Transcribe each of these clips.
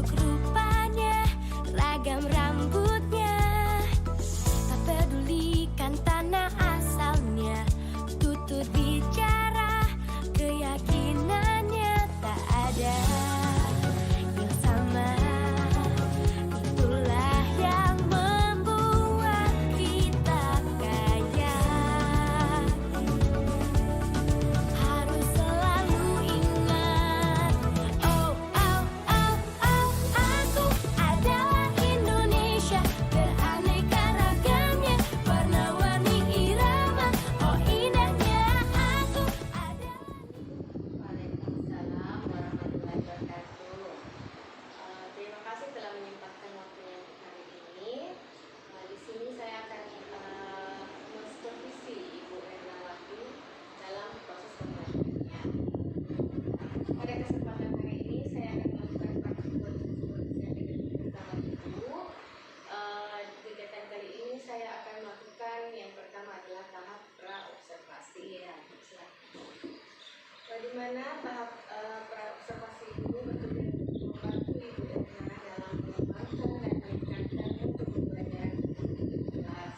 bentuk rupanya, ragam rambutnya. Tak pedulikan tanah asalnya, tutur bicara, keyakinannya tak ada yang sama. Itulah yang membuat kita kaya. Harus selalu ingat, oh oh oh oh, aku adalah Indonesia, beraneka ragamnya, warna-warni irama. Oh indahnya aku adalah. Waalaikumsalam warahmatullahi wabarakatuh. Terima kasih telah menyempatkan waktunya untuk hari ini. Di sini saya akan mensupervisi Ibu Ernawati dalam proses pembelajarannya. Pada kesempatan hari ini saya akan melakukan praktik bersama Ibu. Kegiatan kali ini saya akan melakukan yang pertama adalah tahap pra-observasi. Ya, di mana tahap pra-observasi ini bertujuan untuk membantu Ibu Erna dalam mengembangkan dan meningkatkan mutu pembelajaran di kelas.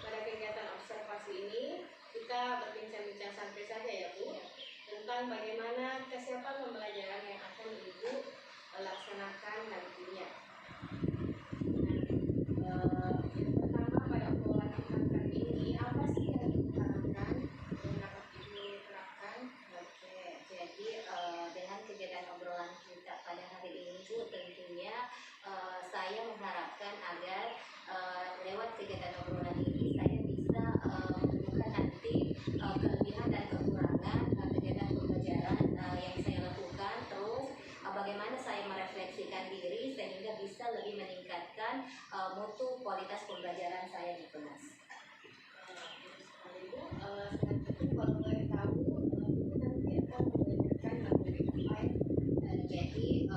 Pada kegiatan observasi ini kita berbincang-bincang santai saja ya Bu, tentang bagaimana kesiapan pembelajaran yang akan Ibu laksanakan nantinya. Yang pertama pada obrolan kita kali ini, apa sih yang Ibu harapkan yang dapat Ibu terapkan? Oke, jadi dengan kegiatan obrolan kita pada hari ini Bu, tentunya saya mengharapkan agar lewat kegiatan obrolan ini saya bisa menemukan nanti kelebihan dan kekurangan kegiatan pembelajaran yang saya lakukan, terus bagaimana saya merefleksikan diri sehingga bisa lebih meningkatkan mutu kualitas pembelajaran saya di kelas. Ibu, selanjutnya kalau boleh tahu, Ibu nanti akan mengajarkan materi apa ya? Jadi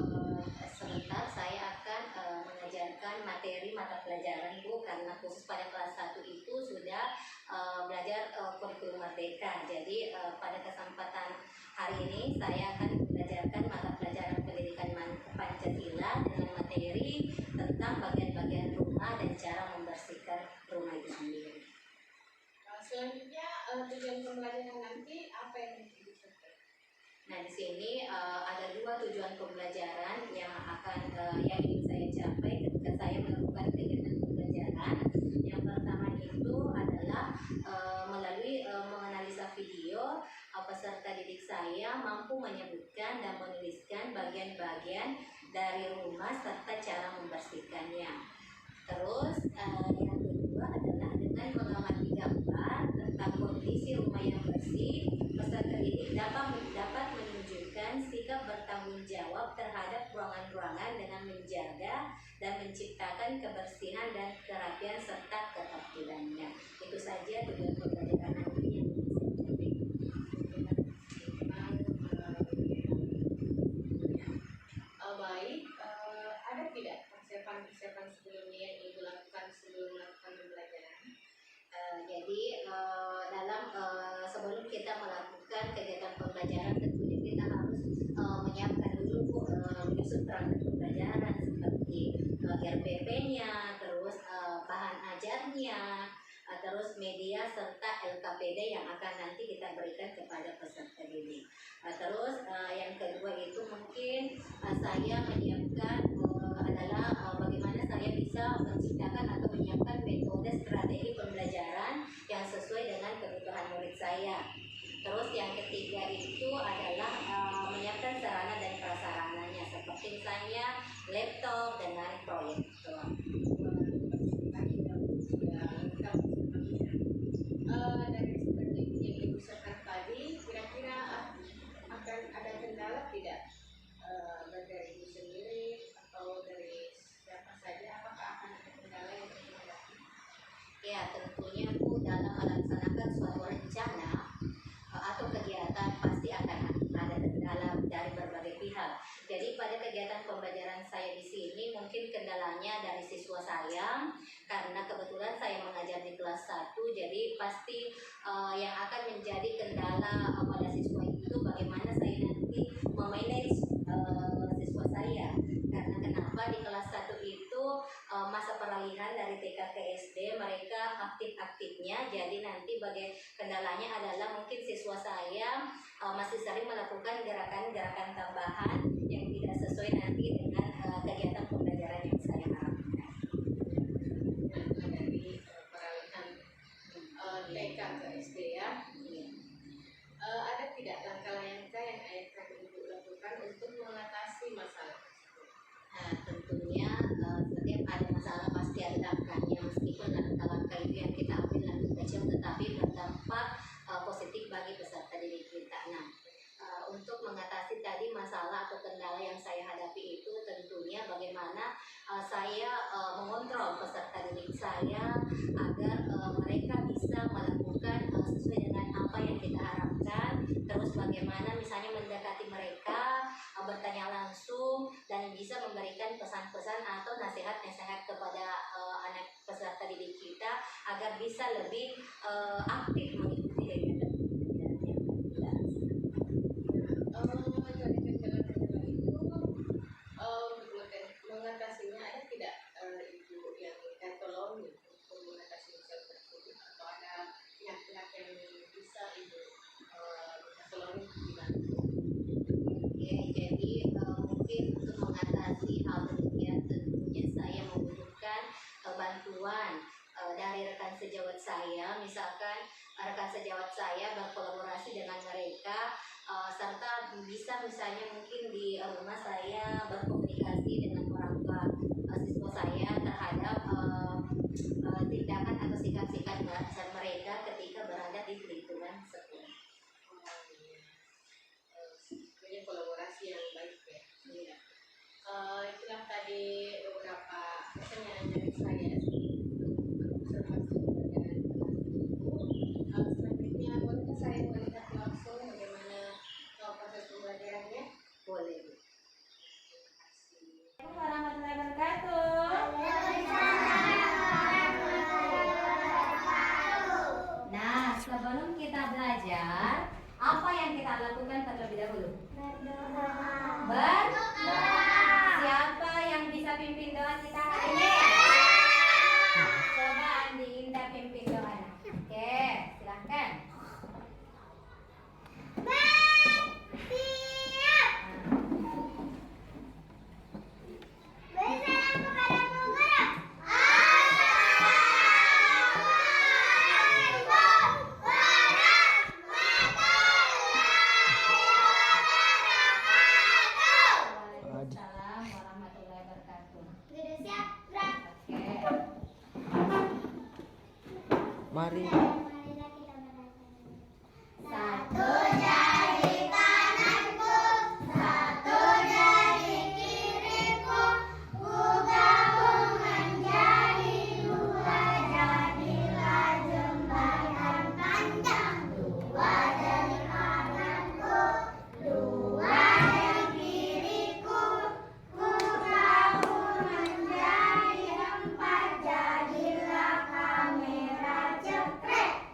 sebentar saya akan mengajarkan materi mata pelajaran Bu, karena khusus pada kelas 1 itu sudah belajar kurikulum merdeka. Jadi pada kesempatan hari ini saya akan mengajarkan mata pelajaran pendidikan Pancasila dengan materi tentang bagian-bagian rumah dan cara membersihkan rumah itu sendiri. Selanjutnya tujuan pembelajaran nanti apa yang Ibu capai? Nah, di sini ada 2 tujuan pembelajaran yang akan yang ingin saya capai ketika saya melakukan kegiatan pembelajaran. Yang pertama itu adalah melalui menganalisa video, peserta didik saya mampu menyebutkan dan menuliskan bagian-bagian dari rumah serta cara membersihkannya. Terus yang kedua adalah dengan mengamati gambar tentang kondisi rumah yang bersih, peserta didik dapat menunjukkan sikap bertanggung jawab terhadap ruangan-ruangan dengan menjaga dan menciptakan kebersihan dan kerapian serta ketertibannya. Itu saja tujuan pembelajaran nanti yang baik, ada tidak persiapan sebelumnya yang Ibu lakukan sebelum melakukan pembelajaran? Jadi dalam sebelum kita melakukan kegiatan pembelajaran tentunya kita harus menyiapkan dulu menyusun perangkat pembelajaran seperti RPP-nya, terus bahan ajarnya, terus media serta LKPD yang akan nanti kita berikan kepada peserta didik. Terus yang kedua itu mungkin saya menyiapkan adalah bagaimana saya bisa menciptakan atau menyiapkan metode strategi pembelajaran yang sesuai dengan kebutuhan murid saya. Terus yang ketiga itu adalah menyiapkan sarana dan prasarananya seperti misalnya laptop dengan proyektor. Dari strategi yang Ibu siapkan tadi, kira-kira akan ada kendala tidak dari Ibu sendiri atau dari siapa saja? Apakah akan ada kendala yang dihadapi? Ya, tentunya Bu, dalam melaksanakan suatu rencana atau kegiatan pasti akan ada kendala dari berbagai pihak. Jadi pada kegiatan pembelajaran saya di sini mungkin kendalanya dari siswa saya, karena kebetulan saya mengajar di kelas 1, jadi pasti yang akan menjadi kendala pada siswa itu bagaimana saya nanti memanage siswa saya. Karena kenapa? siswa di kelas 1 itu masa peralihan dari TK ke SD, mereka aktif-aktifnya. Jadi nanti kendalanya adalah mungkin siswa saya masih sering melakukan gerakan-gerakan tambahan yang tidak sesuai nanti dengan kegiatan pembelajaran yang saya harapkan. Dari peralihan TK ke SD ya. Ada tidak langkah-langkah yang ayah dan ibu lakukan untuk mengatasi masalah? Nah, tentunya setiap ada masalah pasti ada langkahnya, meskipun langkah-langkah itu yang kita ambil langkah kecil tetapi berdampak positif bagi peserta didik kita. Nah, untuk mengatasi tadi masalah atau kendala yang saya hadapi itu tentunya bagaimana saya mengontrol peserta didik saya agar mereka bisa melakukan sesuai dengan apa yang kita harapkan. Terus bagaimana misalnya mendekati mereka, bertanya langsung, dan bisa memberikan pesan-pesan atau nasihat-nasihat kepada anak peserta didik kita agar bisa lebih aktif mengikuti kegiatan pembelajaran yang kita Dari kendala-kendala itu mengatasinya ada tidak ibu yang minta tolong untuk mengatasi masalah tersebut, atau ada pihak-pihak yang bisa ibu minta tolong dibantu? Oke, jadi mungkin untuk mengatasi hal demikian tentunya saya membutuhkan bantuan dari rekan sejawat saya. Misalkan rekan sejawat saya berkolaborasi dengan mereka, serta bisa misalnya mungkin di rumah saya berkomunikasi dengan orang tua siswa saya terhadap tindakan atau sikap-sikap mereka ketika berada di lingkungan sekolah. Sebenarnya kolaborasi yang baik ya. Iya. Itulah tadi beberapa pertanyaan dari saya untuk observasi pembelajaran kelas 1. Selanjutnya boleh saya melihat langsung bagaimana proses pembelajarannya? Boleh. Terima kasih. Warahmatullahi wabarakatuh. Nah, sebelum kita belajar, apa yang kita lakukan terlebih dahulu? Berdoa. Siapa yang bisa pimpin doa kita hari ini? Coba Andi Indah pimpin doanya. Oke, silahkan. Waalaikumsalam warahmatullahi wabarakatuh. Oke. Mari. Satu jari kananku, satu jari kiriku, ku gabung menjadi dua, jadilah jembatan panjang. Dua jari kananku, dua jari kiriku, ku gabung menjadi empat, jadilah kamera cekrek.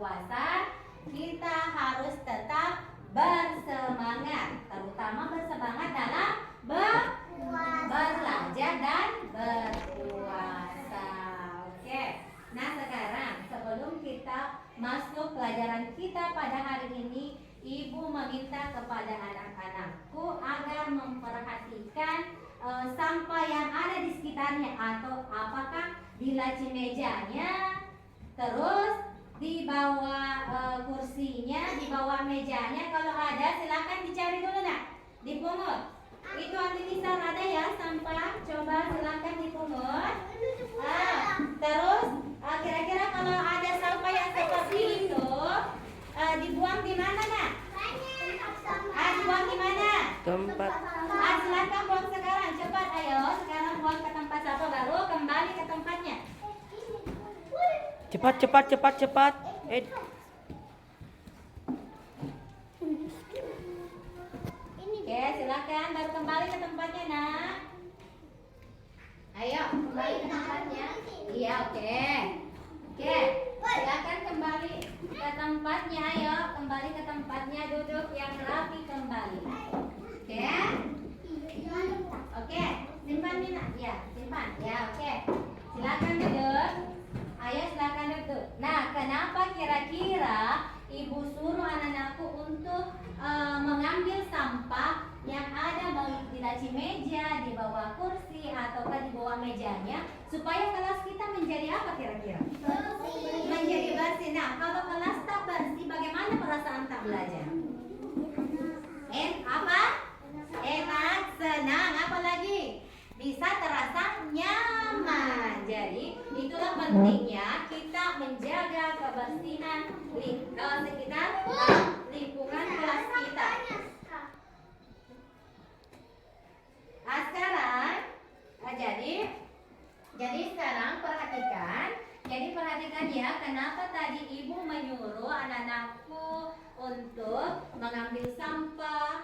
berpuasa, kita harus tetap bersemangat, terutama bersemangat dalam belajar dan berpuasa. Oke. Nah, sekarang sebelum kita masuk pelajaran kita pada hari ini, Ibu meminta kepada anak-anakku agar memperhatikan sampah yang ada di sekitarnya, atau apakah di laci mejanya, terus di bawah kursinya, di bawah mejanya. Kalau ada silakan dicari dulu, nak, dipungut. Itu anti Nisa ada ya sampah, coba silakan dipungut. Terus kira-kira kalau ada sampah yang seperti itu dibuang di mana, nak? Dibuang di mana? Tempat. Silakan buang sekarang, cepat, ayo. Sekarang buang ke tempat sampah, baru kembali ke tempatnya. Cepat. Oke, silakan baru kembali ke tempatnya, nak. Ayo, kembali ke tempatnya. Iya, oke. Oke, silakan kembali ke tempatnya. Ayo, kembali ke tempatnya, duduk yang rapi kembali. Oke. Oke, simpan nih, nak. Ya, simpan. Ya, oke. Silakan duduk. Ayo, silakan duduk. Nah, kenapa kira-kira Ibu suruh anak-anakku untuk mengambil sampah yang ada baik di laci meja, di bawah kursi, ataukah di bawah mejanya, supaya kelas kita menjadi apa kira-kira? Menjadi bersih. Nah, kalau kelas tak bersih, bagaimana perasaan tak belajar? Apa? Enak, senang, apalagi bisa terasa nyaman. Jadi itulah pentingnya kita menjaga kebersihan sekitar lingkungan kelas kita. Sekarang jadi sekarang perhatikan ya, kenapa tadi Ibu menyuruh anak-anakku untuk mengambil sampah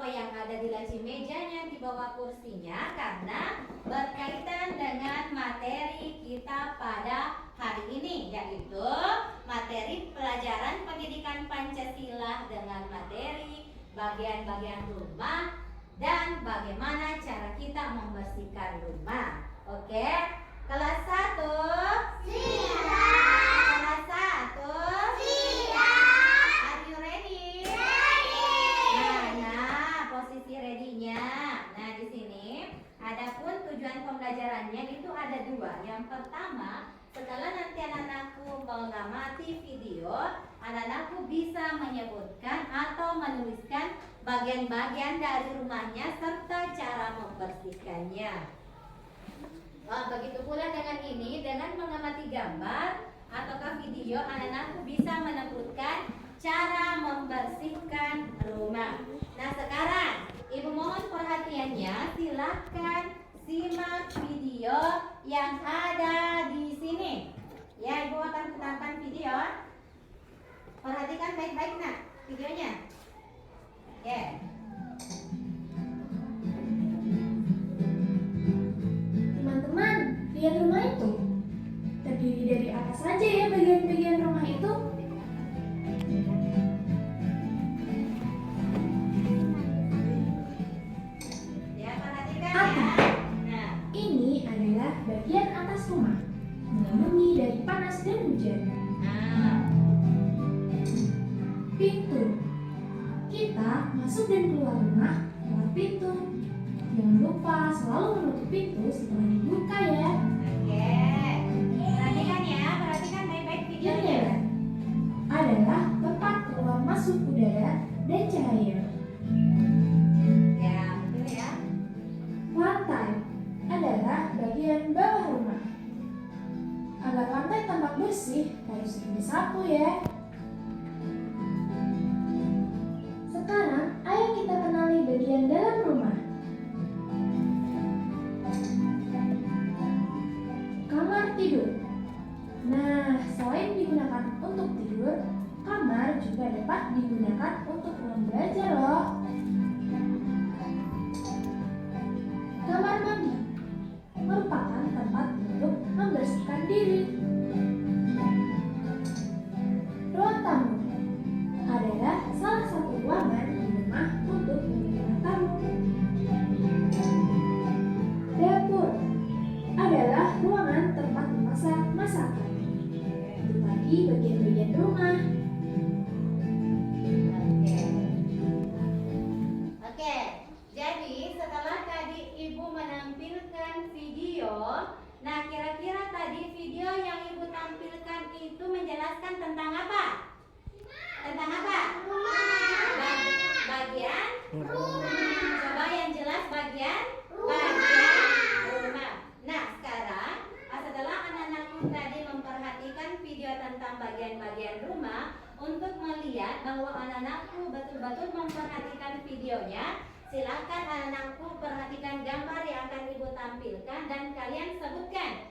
yang ada di laci mejanya, di bawah kursinya, karena berkaitan dengan materi kita pada hari ini, yaitu materi pelajaran pendidikan Pancasila dengan materi bagian-bagian rumah dan bagaimana cara kita membersihkan rumah. Oke, kelas 1 siap. Kelas 1 siap. Are you ready? Nah, posisi ready-nya. Nah, di sini adapun tujuan pembelajarannya itu ada dua. Yang pertama, setelah nanti anak-anakku mengamati video, anak-anakku bisa menyebutkan atau menuliskan bagian-bagian dari rumahnya serta cara membersihkannya. Begitu pula dengan ini, dengan mengamati gambar ataukah video, anak-anakku bisa menyebutkan cara membersihkan rumah. Nah, sekarang Ibu mohon perhatiannya, silakan simak video yang ada di sini. Ya, Ibu akan putarkan video. Perhatikan baik-baik, nak, videonya. Oke. Teman-teman, lihat rumah itu. Terdiri dari apa saja ya bagian-bagian rumah itu? Ya, perhatikan Apa? ya. Nah, Ini adalah bagian atas rumah, melindungi dari panas dan hujan. Pintu. Kita masuk dan keluar rumah lewat pintu. Jangan lupa selalu menutup pintu setelah dibuka ya. oke. Perhatikan ya, perhatikan baik-baik videonya. Jendela adalah tempat keluar masuk udara dan cahaya. Ya, betul ya. Lantai adalah bagian bawah rumah. Agar lantai tampak bersih, harus disapu ya. Sekarang, ayo kita kenali bagian dalam rumah. Kamar tidur. Nah, selain digunakan untuk tidur, kamar juga dapat digunakan untuk ruang belajar loh. Kamar mandi merupakan tempat untuk membersihkan diri. bahwa anak-anakku betul-betul memperhatikan videonya, silakan anak-anakku perhatikan gambar yang akan ibu tampilkan dan kalian sebutkan.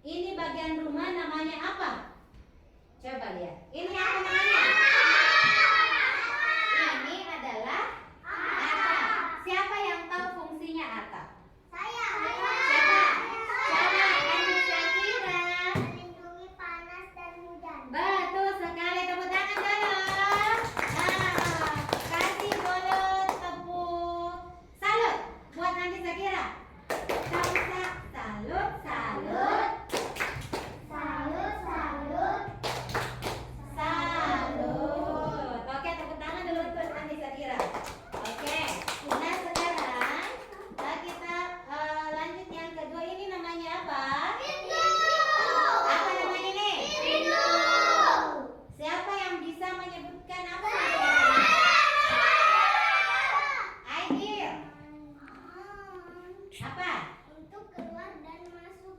Ini bagian rumah namanya apa? Coba lihat. Ini apa namanya? Ini adalah atap. Siapa yang tahu fungsinya atap? Siapa? Coba Andi Syakira. Melindungi panas dan hujan. Betul sekali, tepuk tangan dulu. Nah, kasih dulu tepuk salut buat Andi Syakira. Salut. Oke, tepuk tangan dulu untuk Andi Syakira. Oke, nah sekarang kita lanjut yang kedua. Ini namanya apa? Apa namanya ini? Siapa yang bisa menyebutkan apa? Aidil. Apa? Untuk keluar dan masuk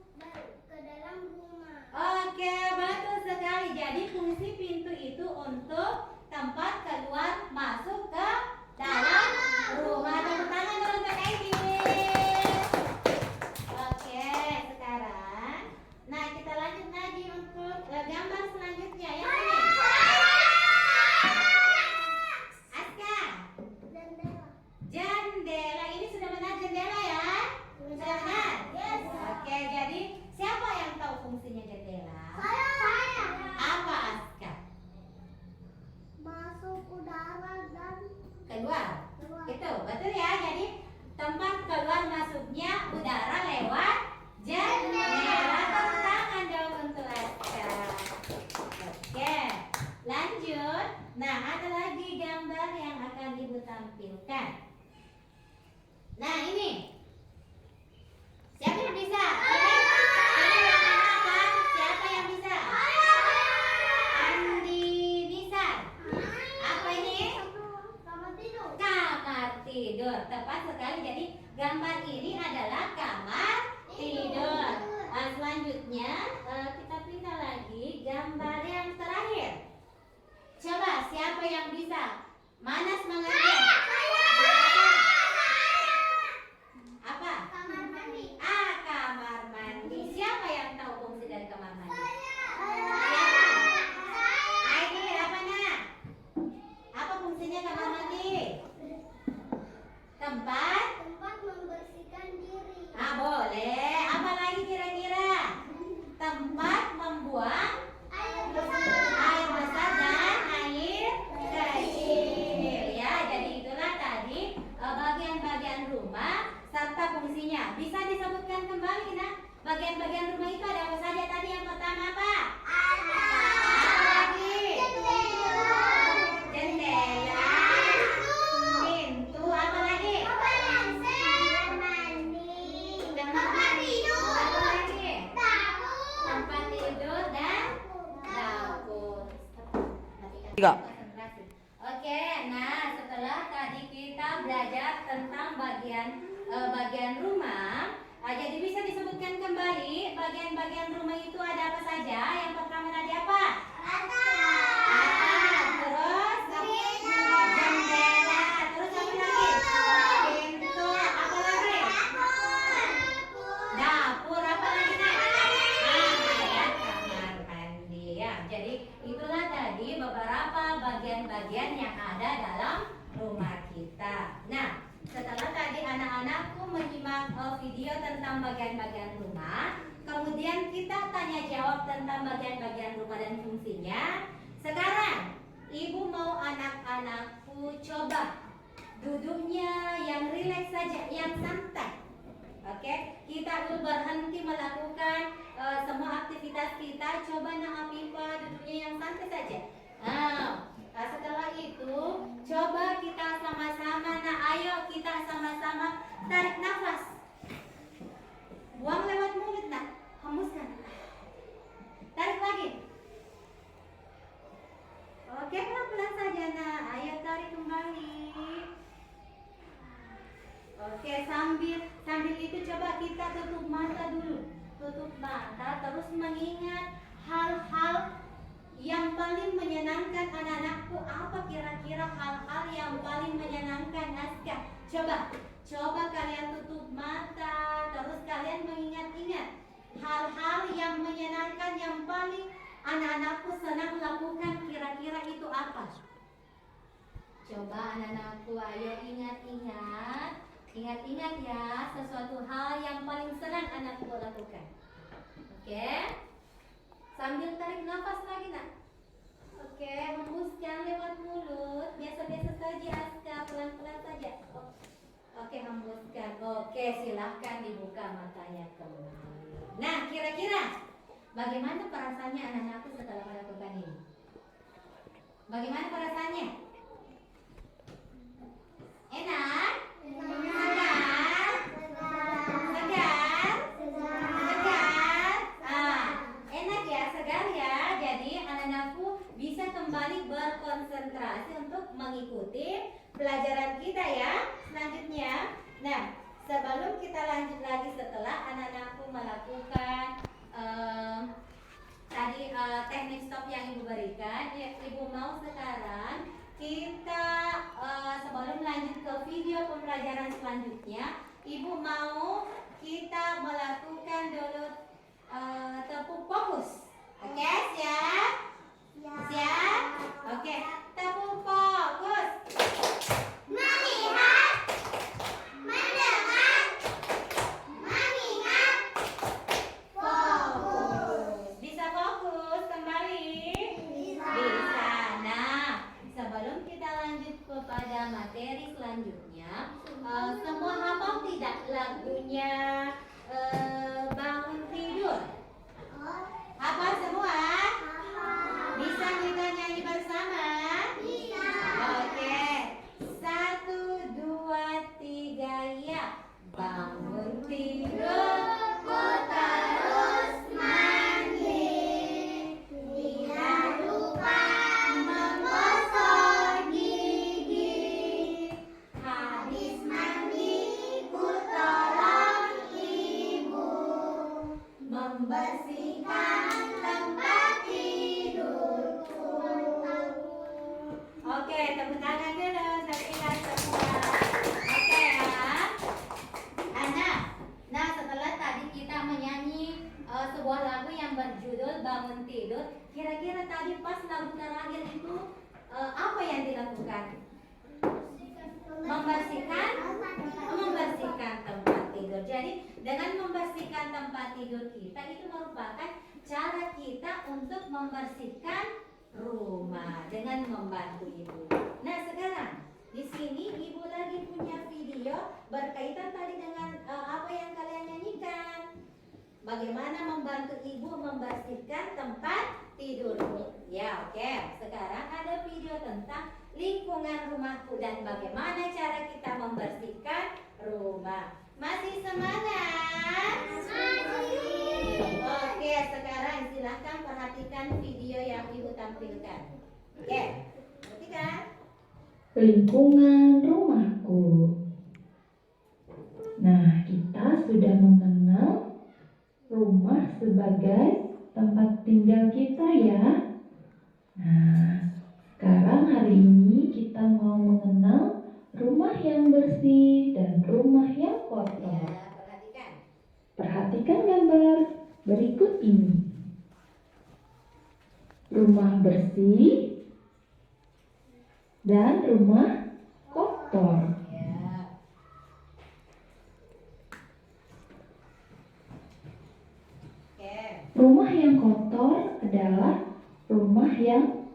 ke dalam rumah. Oke, betul sekali. Jadi fungsi pintu itu untuk tempat keluar masuk ke dalam rumah. Tepuk tangan dulu untuk Aidil. Oke, sekarang nah kita lanjut lagi untuk gambar selanjutnya ya. Aska. Jendela. Ini sudah benar jendela ya? Sudah benar? Yes. Oke, jadi siapa yang tahu fungsinya jendela? Saya. Apa Aska? Masuk udara dan Keluar. keluar. Itu betul ya. Jadi tempat keluar masuknya udara lewat jendela. Tepuk tangan dong untuk Aska. Oke, lanjut. Nah, ada lagi gambar yang akan ibu tampilkan. Nah, ini siapa yang bisa? Ini yang apa? Siapa yang bisa? Andi bisa. Apa ini? Kamar tidur. Kamar tidur. Tepat sekali. Jadi gambar ini adalah kamar tidur. Selanjutnya kita pindah lagi gambar yang terakhir. Coba siapa yang bisa? Mana semangatnya? Apa? Kamar mandi. Kamar mandi. Siapa yang tahu fungsi dari kamar mandi? Saya. Aidil, apa nak? Apa fungsinya kamar mandi? Tempat? Tempat membersihkan diri. Boleh. Apa lagi kira-kira? Tempat membuang Air besar. air besar dan air kecil. Ya, jadi itulah tadi bagian-bagian rumah serta fungsinya. Bisa disebutkan kembali nak? Bagian-bagian rumah itu ada apa saja tadi? Yang pertama apa? Apa lagi? Jendela, pintu, apa lagi? Tempat tidur, apa lagi? Tempat tidur dan dapur. Tiga. Konsentrasi. Oke, nah setelah tadi kita belajar tentang bagian rumah, jadi bisa disebutkan kembali bagian-bagian rumah itu ada apa saja? Yang pertama tadi apa? Atap, terus jendela, terus apa lagi? Pintu, apa lagi? Dapur, apa lagi nak? Ya, kamar mandi ya. Jadi itulah tadi beberapa bagian-bagian yang ada dalam rumah kita. Nah, setelah tadi anak-anakku menyimak video tentang bagian-bagian rumah, kemudian kita tanya jawab tentang bagian-bagian rumah dan fungsinya. Sekarang ibu mau anak-anakku coba duduknya yang rileks saja, yang santai. Oke, kita dulu berhenti melakukan semua aktivitas kita. Coba nak Afifah duduknya yang santai saja. Nah, setelah itu coba kita sama-sama. Nah, ayo kita sama-sama tarik nafas. Buang lewat mulut nak, hembuskan. Tarik lagi. Oke, pelan-pelan saja nak. Ayo tarik kembali. Oke, sambil itu coba kita tutup mata dulu. Tutup mata terus mengingat hal-hal yang paling menyenangkan anak-anakku apa kira Coba kalian tutup mata, terus kalian mengingat-ingat hal-hal yang menyenangkan yang paling anak-anakku senang lakukan, kira-kira itu apa? Coba anak-anakku, ayo ingat-ingat. Ingat-ingat ya, sesuatu hal yang paling senang anakku lakukan. Oke? Sambil tarik nafas lagi, nak. Oke, hembuskan lewat mulut. Biasa-biasa saja, Aska, pelan-pelan saja. Oke, hembuskan. Oke, silahkan dibuka matanya kembali. Nah, kira-kira bagaimana perasaannya anak-anakku setelah melakukan ini? Bagaimana perasaannya? Enak? Segar? Segar? Segar? Enak ya, segar ya. Jadi anak-anakku bisa kembali berkonsentrasi untuk mengikuti pelajaran kita ya selanjutnya. Nah, sebelum kita lanjut lagi setelah anak-anakku melakukan tadi teknik stop yang ibu berikan, ibu mau sekarang kita sebelum lanjut ke video pembelajaran selanjutnya, ibu mau kita melakukan dulu tepuk fokus. Oke, siap? Siap? Oke, tepuk fokus. Melihat, mendengar, mengingat. Fokus. Bisa fokus kembali? Bisa. Nah, sebelum kita lanjut kepada materi selanjutnya, semua hafal tidak lagunya bangun tidur? Hafal semua? Bisa kita nyanyi bersama? Oke. 1, 2, 3, ya. Bangun tidur, ku terus mandi. Tidak lupa menggosok gigi. Habis mandi, ku tolong ibu membersihkan tempat tidurku. Oke, tepuk tangan dulu, terlihat semua. Oke ya, anak. Nah, setelah tadi kita menyanyi sebuah lagu yang berjudul Bangun Tidur, kira-kira tadi pas lagu terakhir itu apa yang dilakukan? Membersihkan tempat tidur. Jadi dengan membersihkan tempat tidur kita itu merupakan cara kita untuk membersihkan rumah dengan membantu ibu. Nah, sekarang di sini ibu lagi punya video berkaitan tadi dengan apa yang kalian nyanyikan. Bagaimana membantu ibu membersihkan tempat tidurmu. Ya, oke. Sekarang ada video tentang lingkungan rumahku dan bagaimana cara kita membersihkan rumah. Masih semangat? Oke, sekarang silahkan perhatikan video yang ibu tampilkan. Oke, perhatikan. Lingkungan rumahku. Nah, kita sudah mengenal rumah sebagai tempat tinggal kita ya. Nah, sekarang hari ini kita mau mengenal rumah yang bersih dan rumah yang kotor. Ya, perhatikan. Perhatikan gambar berikut ini. Rumah bersih dan rumah kotor. Ya. Oke. Rumah yang kotor adalah rumah yang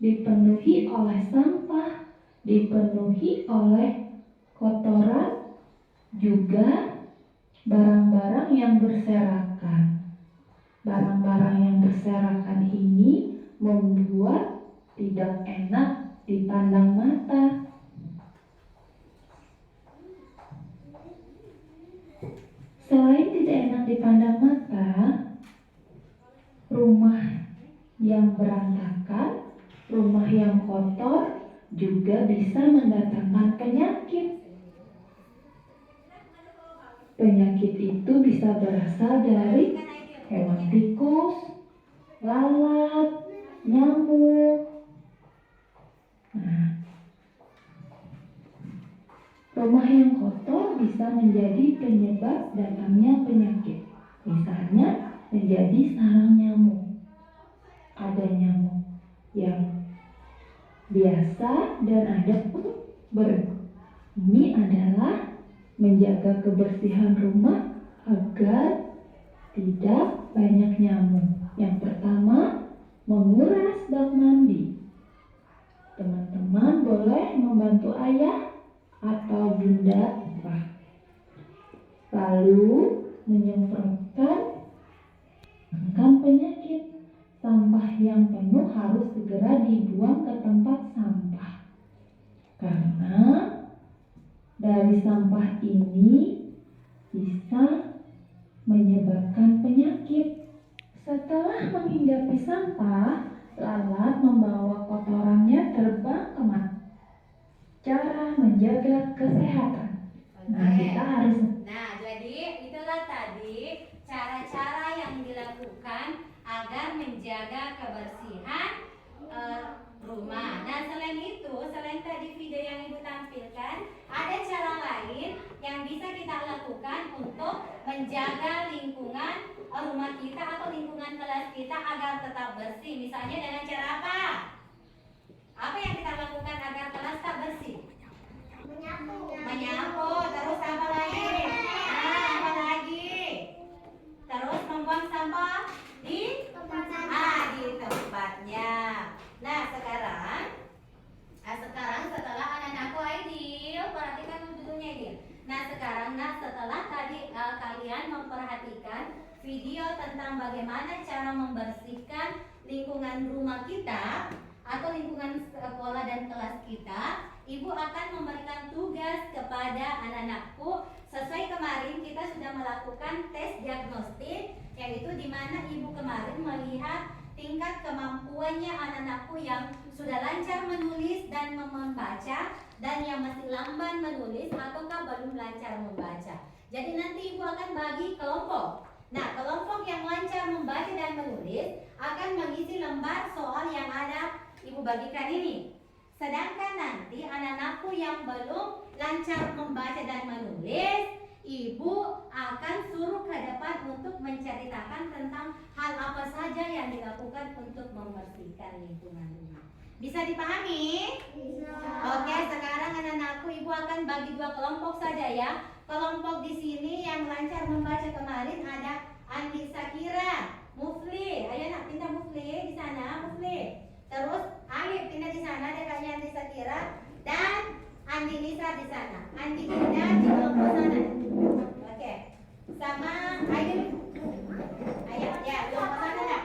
dipenuhi oleh sampah, dipenuhi oleh kotoran, juga barang-barang yang berserakan. Barang-barang yang berserakan ini membuat tidak enak dipandang mata. Selain tidak enak dipandang mata, rumah yang berantakan, rumah yang kotor juga bisa mendatangkan penyakit. Penyakit itu bisa berasal dari hewan tikus, lalat, nyamuk. Nah, Rumah yang kotor bisa menjadi penyebab datangnya penyakit. Misalnya menjadi sarang nyamuk. Ada nyamuk yang biasa dan ada ini adalah menjaga kebersihan rumah agar tidak banyak nyamuk. Yang pertama, menguras bak mandi. Teman-teman boleh membantu ayah atau bunda. Lalu menyemprotkan penyakit. Sampah yang penuh harus segera dibuang ke tempat sampah. Karena dari sampah ini bisa menyebabkan penyakit. Setelah menghinggapi sampah, lalat membawa kotorannya terbang kemana? Cara menjaga kesehatan. Nah, kita harus. Nah, jadi itulah tadi cara-cara yang dilakukan agar menjaga kebersihan rumah. Nah, selain itu, selain tadi video yang Ibu tampilkan, ada cara lain yang bisa kita lakukan untuk menjaga lingkungan rumah kita atau lingkungan kelas kita agar tetap bersih. Misalnya dengan cara apa? Apa yang kita lakukan agar kelas tetap bersih? Menyapu. Terus apa lagi? Nah, apa lagi? Terus membuang sampah di tempatnya. Nah, sekarang setelah anak-anakku Aidil, perhatikan dulunya Aidil. Nah, sekarang setelah tadi kalian memperhatikan video tentang bagaimana cara membersihkan lingkungan rumah kita atau lingkungan sekolah dan kelas kita, Ibu akan memberikan tugas kepada anak-anakku. Sesuai kemarin kita sudah melakukan tes diagnostik, yaitu di mana Ibu kemarin melihat tingkat kemampuannya anak-anakku yang sudah lancar menulis dan membaca, dan yang masih lamban menulis ataukah belum lancar membaca. Jadi nanti Ibu akan bagi kelompok. Nah, kelompok yang lancar membaca dan menulis akan mengisi lembar soal yang ada Ibu bagikan ini. Sedangkan nanti anak-anakku yang belum lancar membaca dan menulis, Ibu akan suruh ke depan untuk menceritakan tentang hal apa saja yang dilakukan untuk membersihkan lingkungan rumah. Bisa dipahami? Bisa. Oke, sekarang anak-anakku Ibu akan bagi dua kelompok saja ya. Kelompok di sini yang lancar membaca kemarin ada Andi Sakira, Mufli. Ayo nak pindah Mufli di sana, Mufli. Terus Alif pindah di sana, ada Kak Andi Sakira dan Andi Nisa di sana. Andi pindah di kelompok sana. Oke. Sama Aidil. Ayo ya, kelompok sana nak.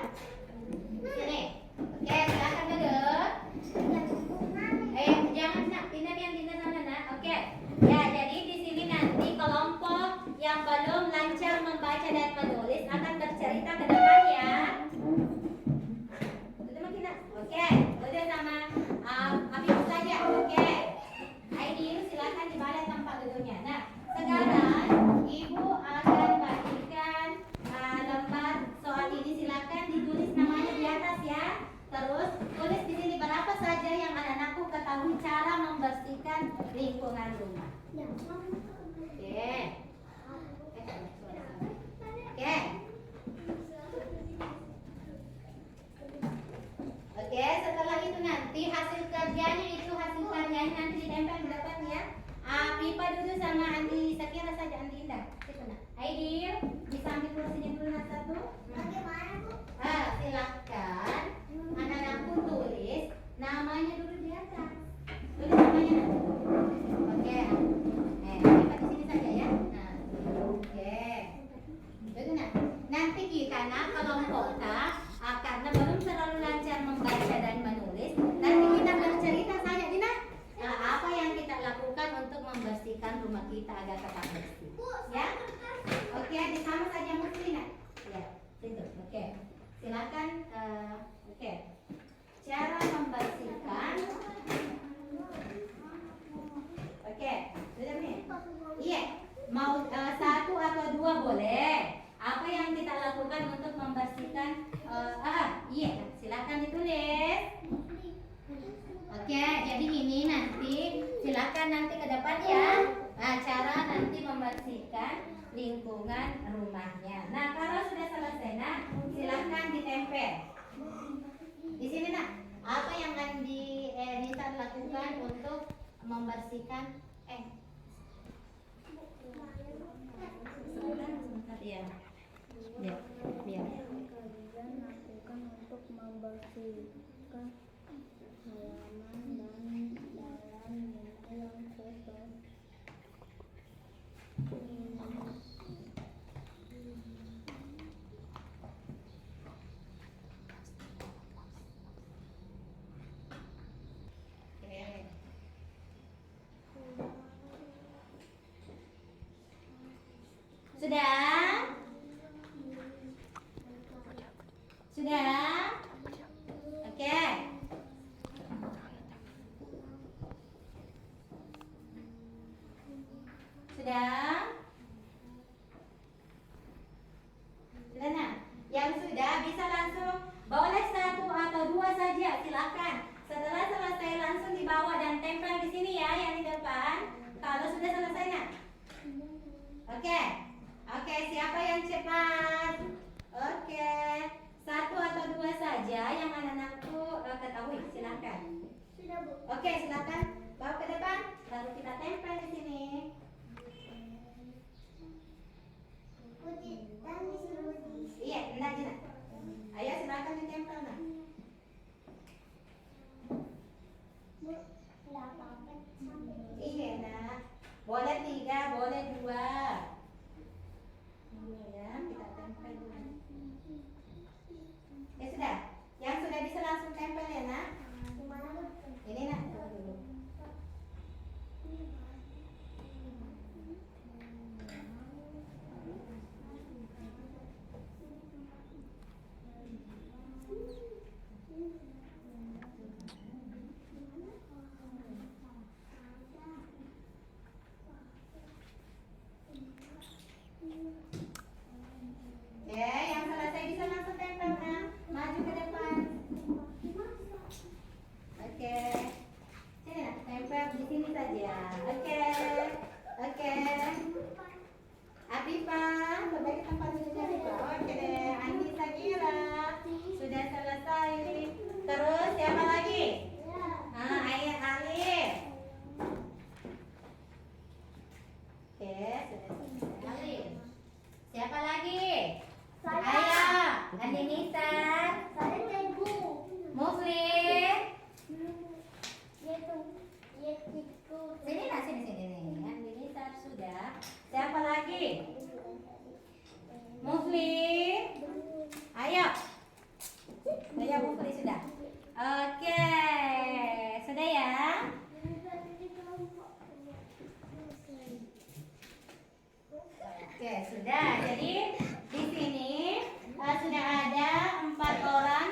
Sini. Oke, silakan duduk. Jangan nak pindah yang pindah sana nak. Oke. Ya, jadi di sini nanti kelompok yang belum lancar membaca dan menulis akan bercerita ke depan ya. Oke, udah sama Habib saja. Oke. Aidil silakan dibalik tempat duduknya. Nah, sekarang Ibu akan bagikan lembar soal ini. Silakan ditulis namanya di atas ya. Terus tulis di sini berapa saja yang anak-anakku ketahui cara membersihkan lingkungan rumah. Oke. Oke. Oke, setelah itu nanti hasil karyanya nanti ditempel di depan ya. Pipa duduk sama Andi Sakira saja, Andi Indah. Itu nak. Aidil, bisa ambil kursinya dulu nak satu. Bagaimana Bu? Silakan. Anak-anakku tulis namanya dulu di atas. Tulis namanya nak. Oke. Pipa di sini saja ya. Nah, oke. Itu nak. Nanti kita kelompokkan karena belum terlalu lancar membaca dan menulis, nanti kita bercerita saja Dina, apa yang kita lakukan untuk membersihkan rumah kita agar tetap bersih. Ya, oke, sama saja Muslina. Ya, itu. Oke, silakan. Oke, cara membersihkan. Oke, sudah nih. Iya, mau satu atau dua boleh. Apa yang kita lakukan untuk membersihkan? Iya, silakan ditulis. Oke, jadi ini nanti silakan nanti ke depan ya. Nah, cara nanti membersihkan lingkungan rumahnya. Nah, kalau sudah selesai, nak, silahkan ditempel. Di sini, nak, apa yang Andi Nisa lakukan untuk membersihkan sebentar ya. Ya, biar. Kalian lakukan untuk membersihkan halaman dan dalam rumah yang kotor. Oke. Sudah? Sudah? Oke. Sudah? Sudah, nak? Yang sudah bisa langsung boleh 1 atau 2 saja, silakan. Setelah selesai langsung dibawa dan tempel di sini ya, yang di depan. Kalau sudah selesai, nak? Oke. Oke, siapa yang cepat? Oke. 1 atau 2 saja yang anak-anakku ketahui, silakan. Sudah, Bu. Oke, silakan bawa ke depan, lalu kita tempel di sini. Iya, enggak aja, nak. Ayo silakan ditempel, nak. Iya, nak. Boleh 3, boleh 2. Ini ya, kita tempel dulu. Ya sudah. Yang sudah bisa langsung tempel ya, nak. Ini, nak, tunggu dulu. Oke, yang selesai bisa langsung tempel, nak. Maju ke depan. Oke. Sini, nak, tempel di sini saja. Oke. Oke. Afifa, coba ke tempat duduknya Afifa. Oke deh, Andi Sakira. Sudah selesai. Terus siapa lagi? Ayah Alif. Oke, sudah selesai. Alif. Siapa lagi? Ayo, Andi Nisa. Muslim. Sini lah, sini nih. Andi Nisa sudah. Siapa lagi? Muslim. Ayo. Ayo, Muslim sudah. Oke, sudah ya. Oke, sudah. Jadi di sini sudah ada 4 orang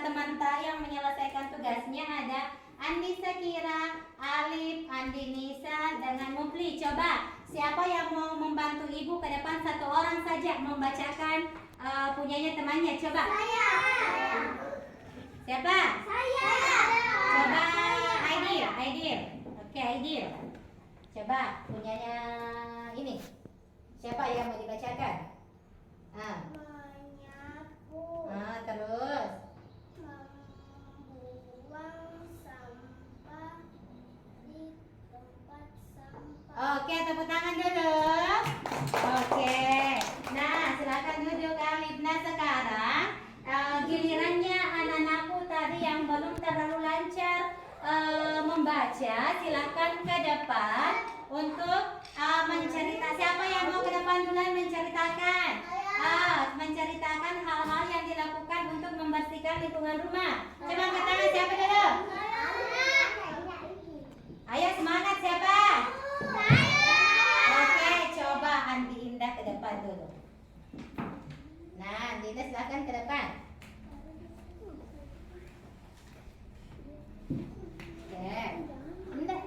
teman yang menyelesaikan tugasnya. Ada Andi Sakira, Alif, Andi Nisa, dengan Mufli. Coba siapa yang mau membantu ibu ke depan, 1 orang saja membacakan punyanya temannya. Coba. Saya. Siapa? Saya. Coba Aidil. Oke, Aidil. Coba punyanya ini. Siapa yang mau dibacakan? Terus. Membuang sampah di tempat sampah. Oke, tepuk tangan dulu. Oke. Nah, silakan duduk Alif. Nah, sekarang gilirannya anak-anakku tadi yang belum terlalu lancar membaca, silakan ke depan untuk menceritakan. Siapa yang mau ke depan duluan menceritakan? Menceritakan hal-hal yang dilakukan untuk membersihkan lingkungan rumah. Coba angkat tangan, siapa dulu? Ayo semangat, siapa? Oke, coba Andi Indah ke depan dulu. Nah, Andi Indah silakan ke depan. Oke, Indah.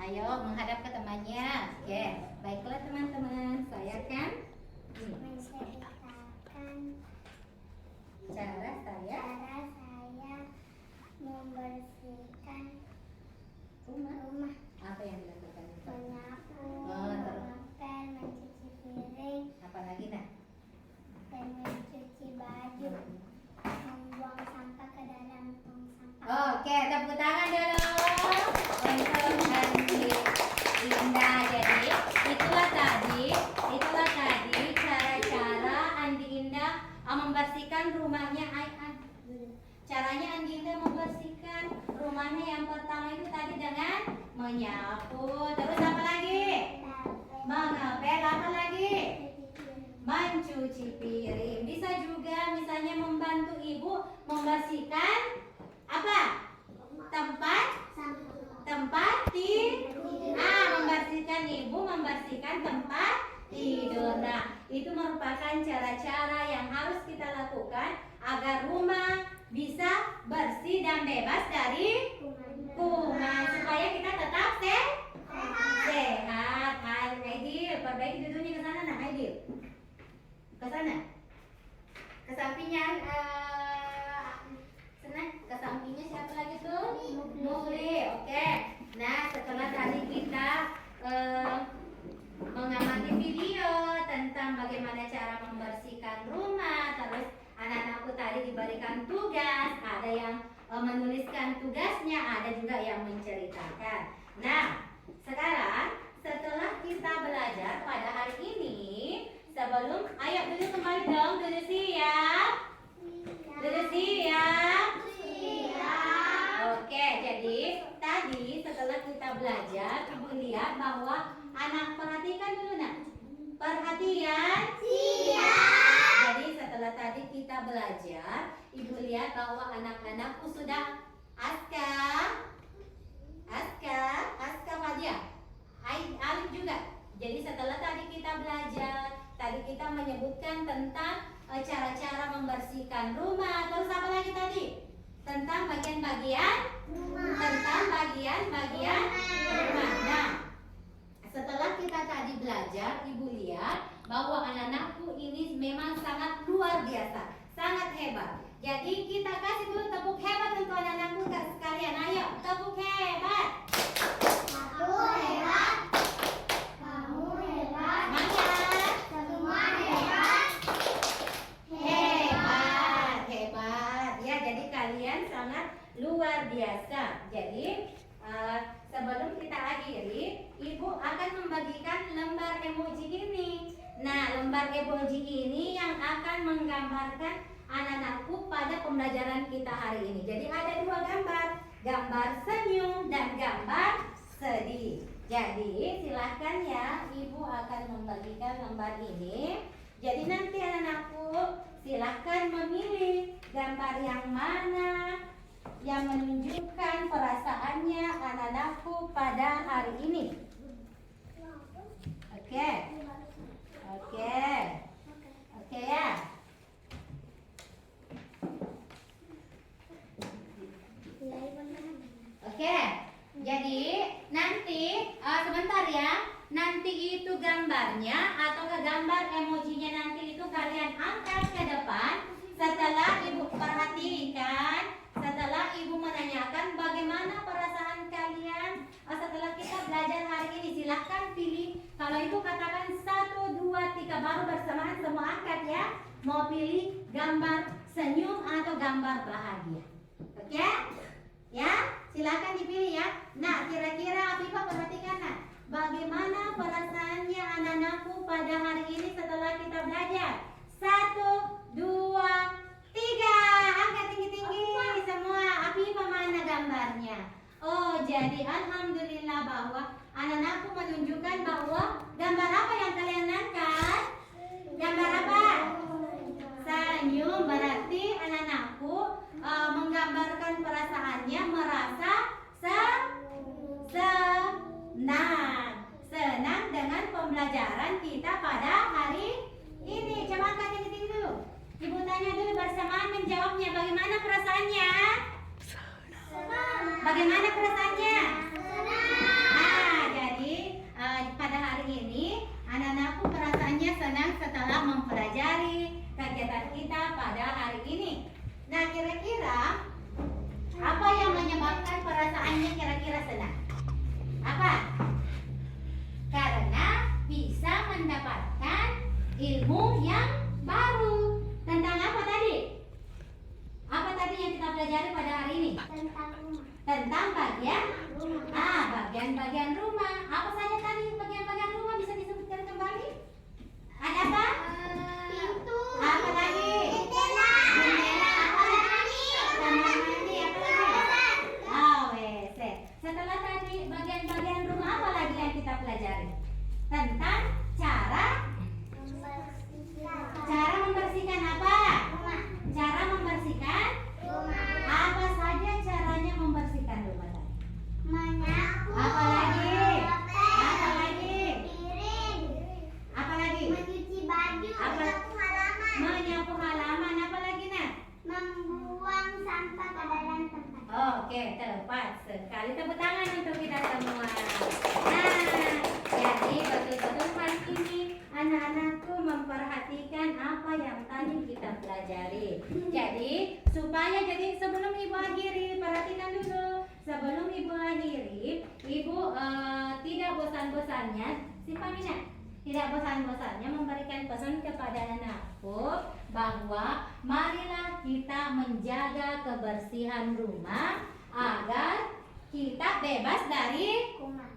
Ayo menghadap ke temannya. Oke, baiklah teman-teman, saya akan Menceritakan cara saya cara saya membersihkan Rumah. Apa yang dilakukan? Menyapu, Oh, terus? ngepel, mencuci piring, Apa lagi nak? dan mencuci baju, membuang sampah ke dalam tong sampah. Oke, tepuk tangan dulu untuk Andi Indah. Jadi itulah tadi cara-cara Andi Indah membersihkan rumahnya. Caranya Andi Indah membersihkan rumahnya yang pertama itu tadi dengan menyapu. Terus apa lagi? Mengepel. Apa lagi? Mencuci piring. Bisa juga misalnya membantu ibu membersihkan apa? Tempat membersihkan ibu membersihkan tempat tidur. Nah, itu merupakan cara-cara yang harus kita lakukan agar rumah bisa bersih dan bebas dari kuman supaya kita tetap sehat. Aidil, perbaiki duduknya ke sana nak Aidil. Ke sana. Ke sampingnya ke sampingnya siapa lagi tuh? Mufli. Oke. Nah, setelah tadi kita mengamati video tentang bagaimana cara membersihkan rumah, terus anak-anakku tadi diberikan tugas, ada yang menuliskan tugasnya, ada juga yang menceritakan. Nah, sekarang setelah kita belajar pada hari ini, ayo duduk kembali dong, duduk siap. Duduk siap. Oke, jadi tadi setelah kita belajar, ibu lihat bahwa anak perhatikan dulu nak. Perhatian. Siap. Jadi setelah tadi kita belajar, ibu lihat bahwa anak-anakku sudah Aska Fadia, Alif juga. Jadi setelah tadi kita belajar, tadi kita menyebutkan tentang cara-cara membersihkan rumah. Terus apa lagi tadi? Tentang bagian-bagian rumah. Nah, setelah kita tadi belajar, ibu lihat bahwa anak-anakku ini memang sangat luar biasa, sangat hebat. Jadi kita kasih dulu tepuk hebat untuk anak-anakku sekalian. Ayo, tepuk hebat. Aku hebat, kamu hebat, Semangat. semua hebat. Hebat. Ya, jadi kalian sangat luar biasa. Jadi sebelum kita akhiri, ibu akan membagikan lembar emoji ini. Nah, lembar emoji ini yang akan menggambarkan anak-anakku pada pembelajaran kita hari ini. Jadi ada dua gambar, gambar senyum dan gambar sedih. Jadi silahkan ya, ibu akan membagikan lembar ini. Jadi nanti anak-anakku silahkan memilih gambar yang mana yang menunjukkan perasaannya anak-anakku pada hari ini. Oke ya. Oke, jadi nanti sebentar ya. Nanti itu gambarnya atau gambar emojinya nanti itu kalian angkat ke depan. Setelah ibu perhatikan, setelah ibu menanyakan bagaimana perasaan kalian setelah kita belajar hari ini, silahkan pilih. Kalau itu katakan 1, 2, 3 baru bersamaan semua angkat ya. Mau pilih gambar senyum atau gambar bahagia. Oke? Ya, silahkan dipilih ya. Nah, kira-kira Afifah perhatikan nah, bagaimana perasaannya anak-anakku pada hari ini setelah kita belajar. 1, 2, 3. Angkat tinggi-tinggi semua. Afifah mana gambarnya? Oh, jadi alhamdulillah bahwa anak-anakku menunjukkan bahwa gambar apa yang kalian angkat? Gambar apa? Senyum. Berarti anak-anakku menggambarkan perasaannya merasa senang dengan pembelajaran kita pada hari ini. Coba angkat tinggi-tinggi dulu. Ibu tanya dulu bersamaan menjawabnya. Bagaimana perasaannya? Bagaimana perasaannya? Nah, jadi pada hari ini anak-anakku perasaannya senang setelah mempelajari kegiatan kita pada hari ini. Nah, kira-kira apa yang menyebabkan perasaannya kira-kira senang? Apa? Karena bisa mendapatkan ilmu yang baru. Tentang apa tadi? Apa tadi yang kita pelajari pada hari ini? Tentang rumah. Tentang bagian Rumah. bagian-bagian rumah. Apa saja tadi bagian-bagian rumah, bisa disebutkan kembali? Ada apa? Pintu. Apa lagi? Jendela. Jendela. Apa lagi? Kamar Mandi. mandi. Apa lagi? Oh, WC. Setelah tadi bagian-bagian rumah, apa lagi yang kita pelajari? Tentang cara membersihkan apa? Rumah. Cara membersihkan Rumah. apa saja caranya membersihkan rumah tadi? Menyapu. Apa lagi? Apa lagi? Piring. Apa lagi? Mencuci baju. Apa? Menyapu halaman. Menyapu halaman. Apa lagi, Nak? Membuang sampah ke dalam tempat. Oke, tepat sekali. Tepuk tangan untuk kita semua. Nah, jadi betul-betul hari ini anak-anakku memperhatikan apa yang tadi kita pelajari. Jadi sebelum Ibu akhiri, perhatikan dulu. Sebelum Ibu akhiri, Ibu tidak bosan-bosannya, simpan minat. Tidak bosan-bosannya memberikan pesan kepada anakku bahwa marilah kita menjaga kebersihan rumah agar kita bebas dari kuman,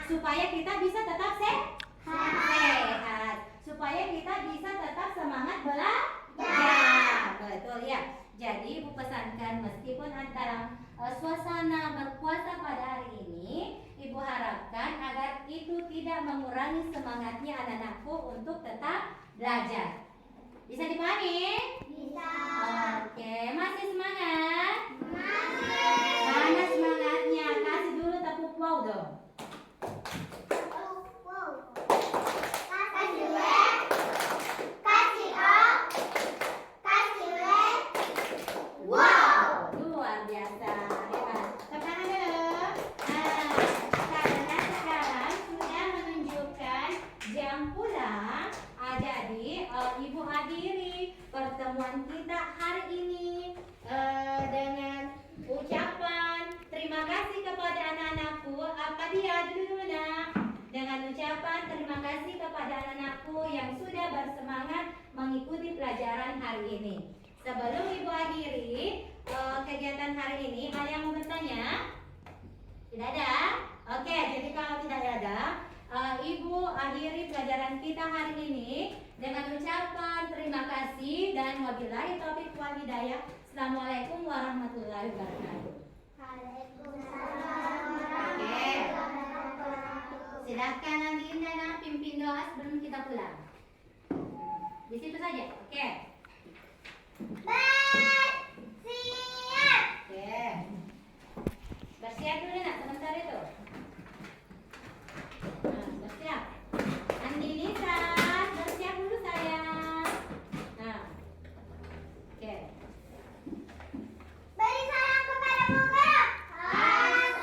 supaya kita bisa tetap sehat, supaya kita bisa tetap semangat belajar. Betul ya. Jadi Ibu pesankan, meskipun dalam suasana berpuasa pada hari ini, Ibu harapkan agar itu tidak mengurangi semangatnya anak-anakku untuk tetap belajar. Bisa dipahami? Bisa. Oke, masih semangat? Masih. Mana semangatnya? Kasih dulu tepuk wow dong. Wow. Kasih web. Kasih on. Kasih web. Wow. Luar biasa, hebat. Tekan dulu. Karena sekarang sudah menunjukkan jam pulang. Jadi Ibu akhiri pertemuan kita hari ini dengan ucapan terima kasih kepada anak-anakku. Apa dia dulu, Nak? Dengan ucapan terima kasih kepada anak-anakku yang sudah bersemangat mengikuti pelajaran hari ini. Sebelum Ibu akhiri kegiatan hari ini, ada yang mau bertanya? Tidak ada? Oke, jadi kalau tidak ada, Ibu akhiri pelajaran kita hari ini dengan ucapan terima kasih dan wabillahi taufiq wal hidayah. Assalamualaikum warahmatullahi wabarakatuh. Waalaikumsalam Oke. warahmatullahi wabarakatuh. Silahkan nanti Indana pimpin doa sebelum kita pulang. Di situ saja. Oke. Bersiap. Oke. Bersiap dulu, Nak, sebentar itu. Nah, bersiap. Andi Nisa, bersiap dulu sayang. Nah. Oke. Beri salam kepada Bu Guru. Assalamualaikum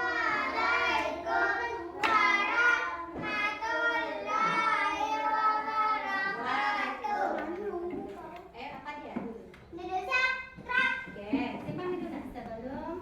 warahmatullahi wabarakatuh. Apa dia dulu? Duduk siap. Oke, simpan itu, Nak, sebelum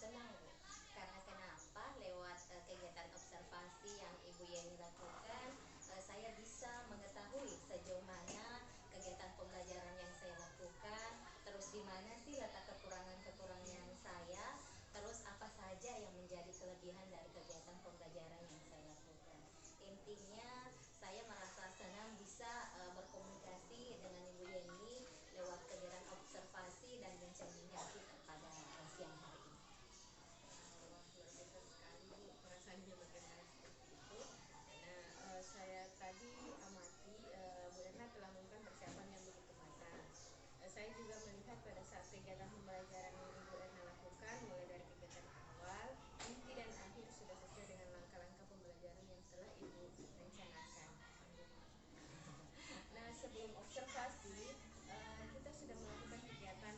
senang Bu. Karena kenapa? Lewat kegiatan observasi yang Ibu Yeni lakukan, saya bisa mengetahui sejauh mana kegiatan pembelajaran yang saya lakukan, terus di mana sih letak kekurangan-kekurangan saya, terus apa saja yang menjadi kelebihan dari kegiatan pembelajaran yang saya lakukan. Intinya saya merasa senang bisa berkomunikasi dengan Ibu Yeni lewat kegiatan observasi dan bincang-bincang kita pada siang hari ini. Wah, luar biasa sekali Bu, perasaannya bagaimana seperti itu. Karena saya tadi amati Bu Erna telah melakukan persiapan yang begitu matang. Saya juga melihat pada saat kegiatan pembelajaran yang Ibu Erna lakukan, mulai dari kegiatan awal, inti dan akhir sudah sesuai dengan langkah-langkah pembelajaran yang telah Ibu rencanakan. Nah, sebelum observasi, kita sudah melakukan kegiatan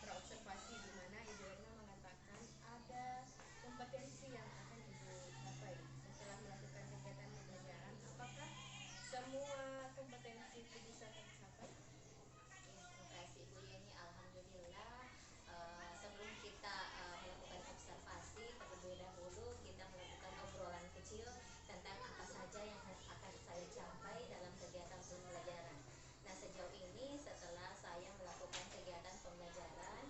praobservasi di mana Ibu Erna mengatakan ada kompetensi yang akan Ibu capai setelah melakukan kegiatan pembelajaran. Apakah semua kompetensi itu bisa tercapai? Ya, terima kasih Ibu Yeni. Alhamdulillah, sebelum kita melakukan observasi, terlebih dahulu kita melakukan obrolan kecil tentang apa saja yang akan saya capai dalam kegiatan pembelajaran. Nah, sejauh ini setelah saya melakukan kegiatan pembelajaran,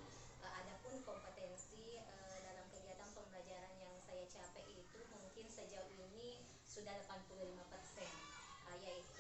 adapun kompetensi dalam kegiatan pembelajaran yang saya capai itu mungkin sejauh ini sudah 85%, yaitu